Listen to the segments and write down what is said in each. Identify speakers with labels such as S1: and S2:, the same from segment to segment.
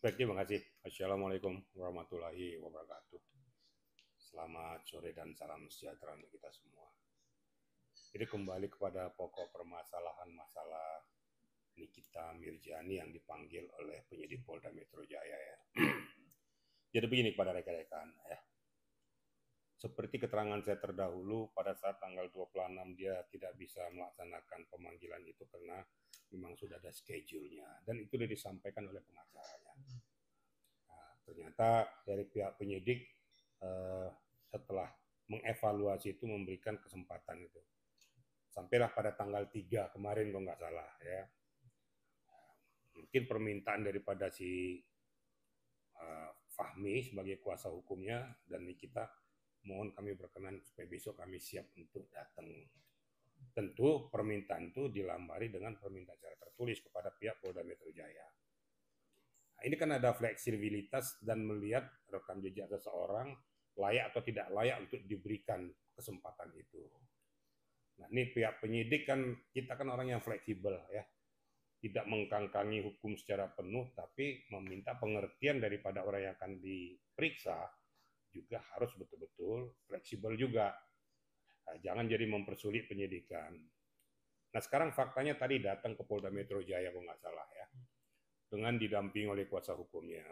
S1: Baik, terima kasih. Assalamualaikum warahmatullahi wabarakatuh. Selamat sore dan salam sejahtera untuk kita semua. Jadi kembali kepada pokok permasalahan masalah Nikita Mirjani yang dipanggil oleh penyidik Polda Metro Jaya ya. Jadi begini kepada rekan-rekan ya. Seperti keterangan saya terdahulu, pada saat tanggal 26 dia tidak bisa melaksanakan pemanggilan itu karena memang sudah ada schedule-nya dan itu sudah disampaikan oleh pengacaranya. Nah, ternyata dari pihak penyidik setelah mengevaluasi itu memberikan kesempatan itu. Sampailah pada tanggal 3 kemarin kalau nggak salah ya. Mungkin permintaan daripada si Fahmi sebagai kuasa hukumnya dan Nikita, mohon kami berkenan supaya besok kami siap untuk datang. Tentu permintaan itu dilambari dengan permintaan secara tertulis kepada pihak Polda Metro Jaya. Nah, ini kan ada fleksibilitas dan melihat rekam jejak seseorang layak atau tidak layak untuk diberikan kesempatan itu. Nah, ini pihak penyidik kan, kita kan orang yang fleksibel ya, tidak mengkangkangi hukum secara penuh, tapi meminta pengertian daripada orang yang akan diperiksa juga harus betul-betul fleksibel juga. Nah, jangan jadi mempersulit penyidikan. Nah, sekarang faktanya tadi datang ke Polda Metro Jaya kalau nggak salah ya, dengan didampingi oleh kuasa hukumnya.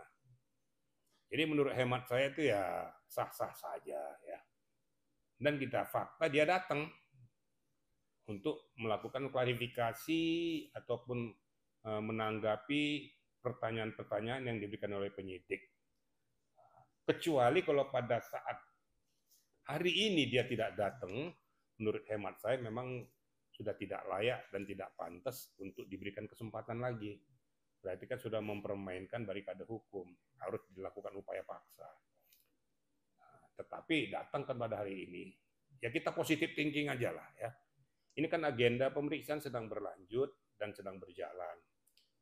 S1: Jadi menurut hemat saya itu ya sah-sah saja ya. Dan kita fakta dia datang untuk melakukan klarifikasi ataupun menanggapi pertanyaan-pertanyaan yang diberikan oleh penyidik. Kecuali kalau pada saat hari ini dia tidak datang, menurut hemat saya memang sudah tidak layak dan tidak pantas untuk diberikan kesempatan lagi. Berarti kan sudah mempermainkan barikade hukum, harus dilakukan upaya paksa. Tetapi datang kan pada hari ini, ya kita positif thinking aja lah ya. Ini kan agenda pemeriksaan sedang berlanjut dan sedang berjalan.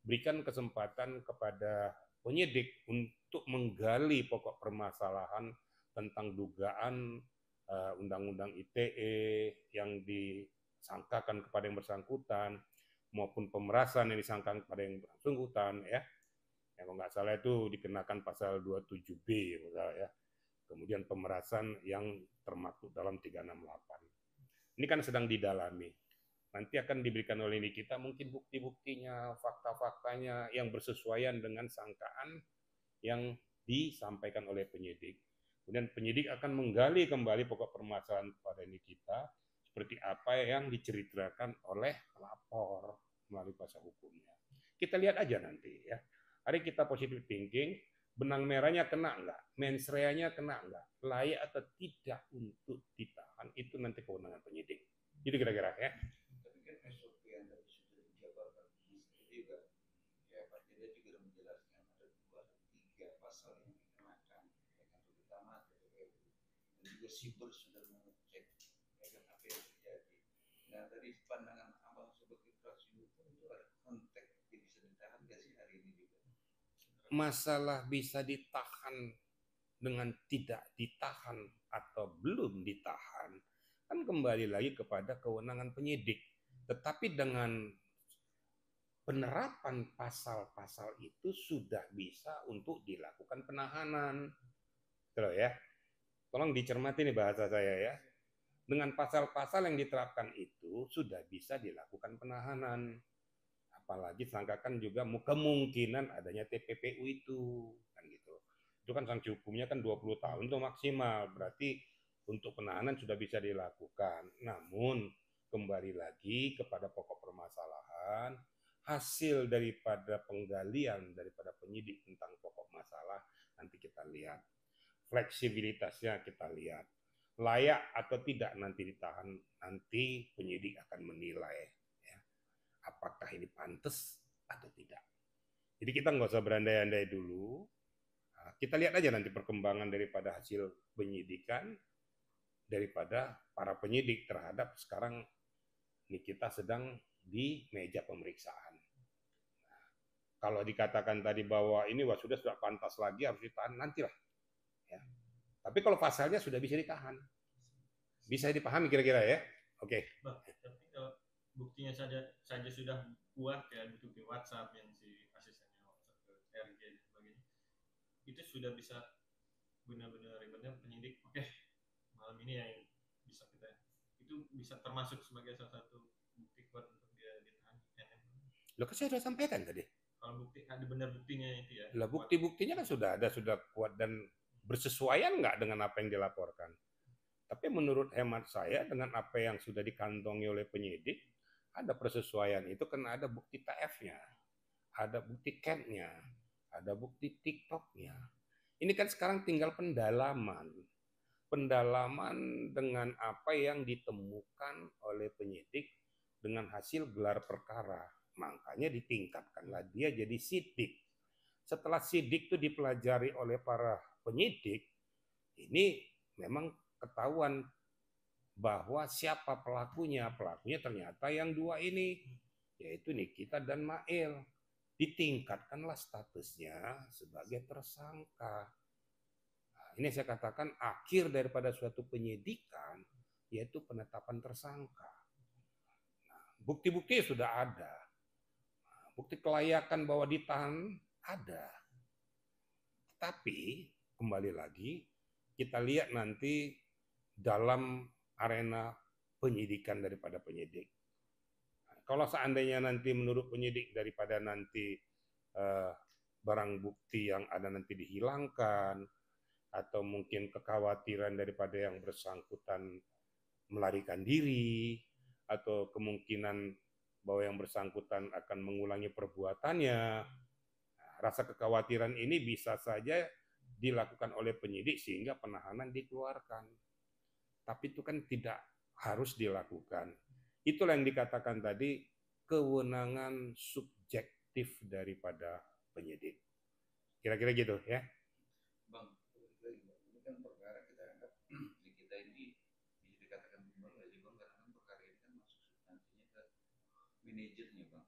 S1: Berikan kesempatan kepada penyidik untuk menggali pokok permasalahan tentang dugaan Undang-Undang ITE yang disangkakan kepada yang bersangkutan maupun pemerasan yang disangkakan kepada yang bersangkutan ya. Yang kalau nggak salah itu dikenakan pasal 27B ya. Kemudian pemerasan yang termaktub dalam 368. Ini kan sedang didalami. Nanti akan diberikan oleh Nikita mungkin bukti-buktinya, fakta-faktanya yang bersesuaian dengan sangkaan yang disampaikan oleh penyidik. Kemudian penyidik akan menggali kembali pokok permasalahan kepada Nikita seperti apa yang diceritakan oleh pelapor melalui kuasa hukumnya. Kita lihat aja nanti ya. Hari kita positive thinking, benang merahnya kena enggak, mens rea-nya kena enggak, layak atau tidak untuk ditahan, itu nanti kewenangan penyidik. Itu kira-kira ya.
S2: Tapi kan SOP yang tadi sudah dijabarkan juga, ya Pak Jeda juga menjelaskan ada dua tiga pasal yang dikenakan. Yang pertama TPPU dan juga Siber sudah mengecek ya kan apa yang terjadi. Nah dari pandangan abang sebagai praksi hukum itu ada konteks yang bisa ditahan nggak sih hari ini juga?
S1: Masalah bisa ditahan dengan tidak ditahan atau belum ditahan kan kembali lagi kepada kewenangan penyidik. Tetapi dengan penerapan pasal-pasal itu sudah bisa untuk dilakukan penahanan. Terus ya, tolong dicermati nih bahasa saya ya. Dengan pasal-pasal yang diterapkan itu sudah bisa dilakukan penahanan. Apalagi sangkakan juga kemungkinan adanya TPPU itu kan gitu. Itu kan sanksi hukumnya kan 20 tahun itu maksimal. Berarti untuk penahanan sudah bisa dilakukan. Namun kembali lagi kepada pokok permasalahan, hasil daripada penggalian daripada penyidik tentang pokok masalah nanti kita lihat. Fleksibilitasnya kita lihat. Layak atau tidak nanti ditahan, nanti penyidik akan menilai ya, apakah ini pantas atau tidak. Jadi kita nggak usah berandai-andai dulu. Kita lihat aja nanti perkembangan daripada hasil penyidikan daripada para penyidik terhadap sekarang ini kita sedang di meja pemeriksaan. Nah, kalau dikatakan tadi bahwa ini wah sudah pantas lagi harus ditahan nantilah. Ya. Tapi kalau pasalnya sudah bisa ditahan, bisa dipahami kira-kira ya. Oke.
S3: Bah, tapi kalau buktinya saja sudah kuat kayak bukti WhatsApp yang si asistennya WhatsApp ke RG dan sebagainya. itu sudah bisa benar-benar penyidik, oke, malam ini yang bisa kita, itu bisa termasuk sebagai salah satu bukti kuat untuk dia ditahan.
S1: Loh, kan saya sudah sampaikan tadi.
S3: Kalau bukti ada benar buktinya itu ya.
S1: Lah, bukti-buktinya kan sudah ada, sudah kuat dan bersesuaian nggak dengan apa yang dilaporkan. Tapi menurut hemat saya dengan apa yang sudah dikantongi oleh penyidik, ada persesuaian itu karena ada bukti TF-nya, ada bukti CAT-nya, ada bukti TikTok-nya. Ini kan sekarang tinggal pendalaman. Pendalaman dengan apa yang ditemukan oleh penyidik dengan hasil gelar perkara. Makanya ditingkatkanlah dia jadi sidik. Setelah sidik itu dipelajari oleh para penyidik, ini memang ketahuan bahwa siapa pelakunya. Pelakunya ternyata yang dua ini, yaitu Nikita dan Mail. Ditingkatkanlah statusnya sebagai tersangka. Nah, ini saya katakan akhir daripada suatu penyidikan, yaitu penetapan tersangka. Nah, bukti-bukti sudah ada. Bukti kelayakan bahwa ditahan ada. Tapi kembali lagi kita lihat nanti dalam arena penyidikan daripada penyidik. Kalau seandainya nanti menurut penyidik daripada nanti barang bukti yang ada nanti dihilangkan, atau mungkin kekhawatiran daripada yang bersangkutan melarikan diri, atau kemungkinan bahwa yang bersangkutan akan mengulangi perbuatannya, rasa kekhawatiran ini bisa saja dilakukan oleh penyidik sehingga penahanan dikeluarkan. Tapi itu kan tidak harus dilakukan. Itulah yang dikatakan tadi kewenangan subjektif daripada penyidik. Kira-kira gitu ya.
S2: Bang, ini kan perkara kita anggap di kita ini bisa dikatakan tumbal aja bang, karena kan perkara ini kan masuk substansinya ke manajernya bang,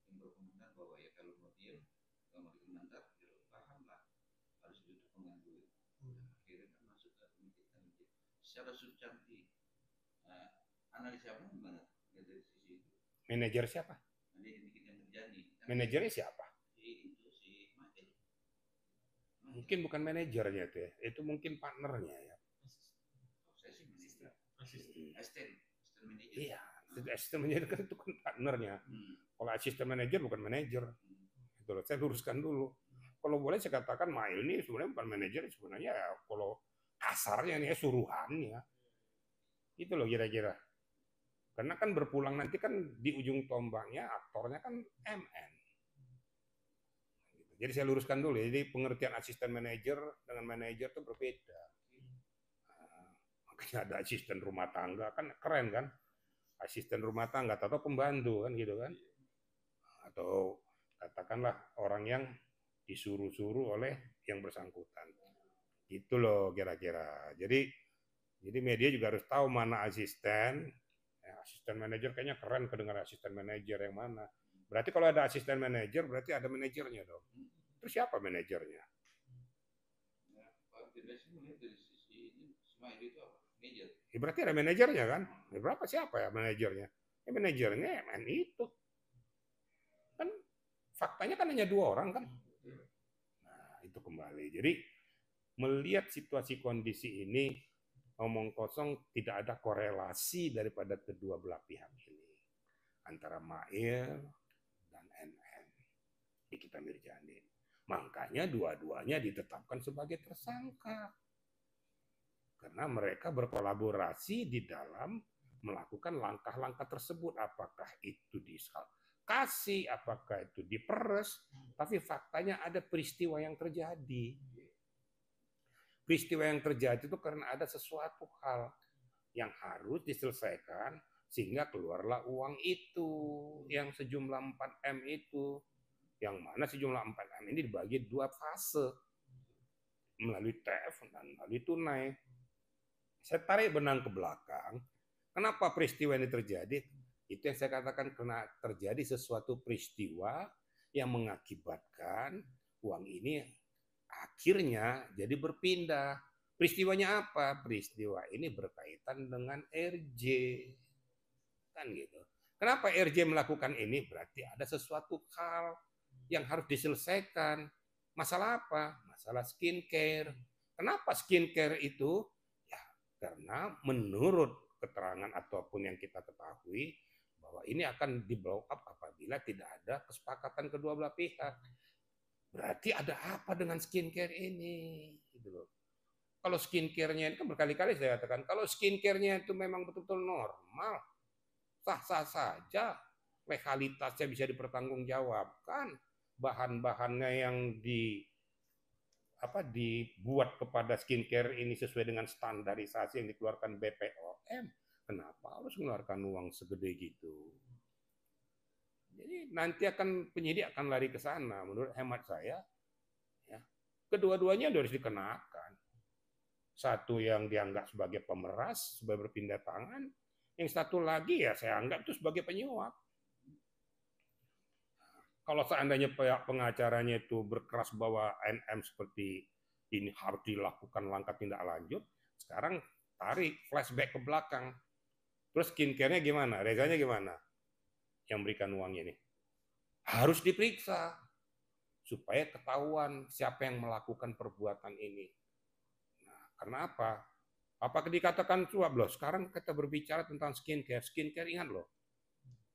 S2: yang berkomentar bahwa ya kalau mau diam, kalau mau dikomentar, ya paham lah, harus duduk mengambil. Akhirnya kan masuk ke manajer. Secara substansi, analisa apa gimana dari sisi itu?
S1: Manajer siapa?
S2: Nanti yang terjadi.
S1: Manajernya siapa?
S2: Si Mail.
S1: Mungkin bukan manajernya itu ya, itu mungkin partnernya ya.
S2: Saya sih manajer. Asisten manajer.
S1: Iya, asisten manajer kan itu kan partnernya. Kalau asisten manajer bukan manajer. Itu loh, saya luruskan dulu. Kalau boleh saya katakan Mail ini sebenarnya bukan manajer, sebenarnya ya, kalau kasarnya nih ya, suruhannya. Itu loh kira-kira. Karena kan berpulang nanti kan di ujung tombaknya aktornya kan MN. Jadi saya luruskan dulu. Jadi pengertian asisten manajer dengan manajer itu berbeda. Nah, makanya ada asisten rumah tangga kan keren kan? Asisten rumah tangga atau pembantu kan gitu kan? Atau katakanlah orang yang disuruh-suruh oleh yang bersangkutan. Gitu loh kira-kira. Jadi media juga harus tahu mana asisten. Asisten manajer kayaknya keren kedengar asisten manajer yang mana. Berarti kalau ada asisten manajer berarti ada manajernya dong. Terus siapa manajernya?
S2: Nah, Pak Firdaus melihat dari sisi ini Ismail itu apa? Manajer.
S1: Ya, berarti ada manajernya kan? Ya, berapa siapa ya manajernya? Ya manajernya MN itu. Kan faktanya kan hanya 2 orang kan? Nah, itu kembali. Jadi melihat situasi kondisi ini ngomong kosong, tidak ada korelasi daripada kedua belah pihak ini antara Mail dan NN, Nikita Mirjani. Makanya dua-duanya ditetapkan sebagai tersangka karena mereka berkolaborasi di dalam melakukan langkah-langkah tersebut. Apakah itu diskasih, apakah itu diperes, tapi faktanya ada peristiwa yang terjadi. Peristiwa yang terjadi itu karena ada sesuatu hal yang harus diselesaikan sehingga keluarlah uang itu yang sejumlah 4M itu, yang mana sejumlah 4M ini dibagi 2 fase, melalui TF dan melalui tunai. Saya tarik benang ke belakang, kenapa peristiwa ini terjadi? Itu yang saya katakan, karena terjadi sesuatu peristiwa yang mengakibatkan uang ini akhirnya jadi berpindah. Peristiwanya apa? Peristiwa ini berkaitan dengan RJ. Kan gitu. Kenapa RJ melakukan ini? Berarti ada sesuatu hal yang harus diselesaikan. Masalah apa? Masalah skincare. Kenapa skincare itu? Ya, karena menurut keterangan ataupun yang kita ketahui bahwa ini akan di blow up apabila tidak ada kesepakatan kedua belah pihak. Berarti ada apa dengan skincare ini? Gitu loh. Kalau skincare-nya itu kan berkali-kali saya katakan, kalau skincare-nya itu memang betul-betul normal, sah-sah saja, legalitasnya bisa dipertanggungjawabkan, bahan-bahannya yang dibuat kepada skincare ini sesuai dengan standarisasi yang dikeluarkan BPOM, kenapa harus mengeluarkan uang segede gitu? Jadi nanti penyidik akan lari ke sana. Menurut hemat saya, ya, kedua-duanya harus dikenakan. Satu yang dianggap sebagai pemeras, sebagai berpindah tangan, yang satu lagi ya saya anggap itu sebagai penyuap. Kalau seandainya pihak pengacaranya itu berkeras bahwa NM seperti ini harus dilakukan langkah tindak lanjut, sekarang tarik flashback ke belakang. Terus skincare-nya gimana? Rezanya gimana? Yang berikan uangnya nih. Harus diperiksa supaya ketahuan siapa yang melakukan perbuatan ini. Nah, karena apa? Apakah dikatakan suap loh? Sekarang kita berbicara tentang skincare. Skincare ingat loh.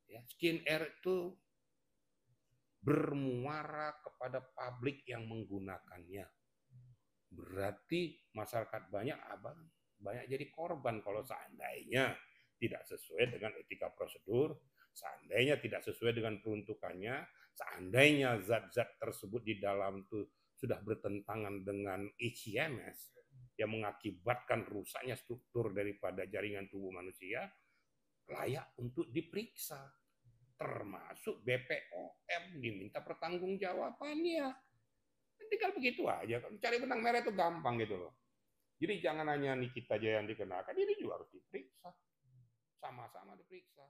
S1: Ya, skincare itu bermuara kepada publik yang menggunakannya. Berarti masyarakat banyak jadi korban kalau seandainya tidak sesuai dengan etika prosedur, seandainya tidak sesuai dengan peruntukannya, seandainya zat-zat tersebut di dalam itu sudah bertentangan dengan HMS yang mengakibatkan rusaknya struktur daripada jaringan tubuh manusia, layak untuk diperiksa. Termasuk BPOM diminta pertanggungjawabannya. Tinggal begitu aja. Cari benang merah itu gampang gitu loh. Jadi jangan hanya Nikita aja yang dikenakan, ini juga harus diperiksa. Sama-sama diperiksa.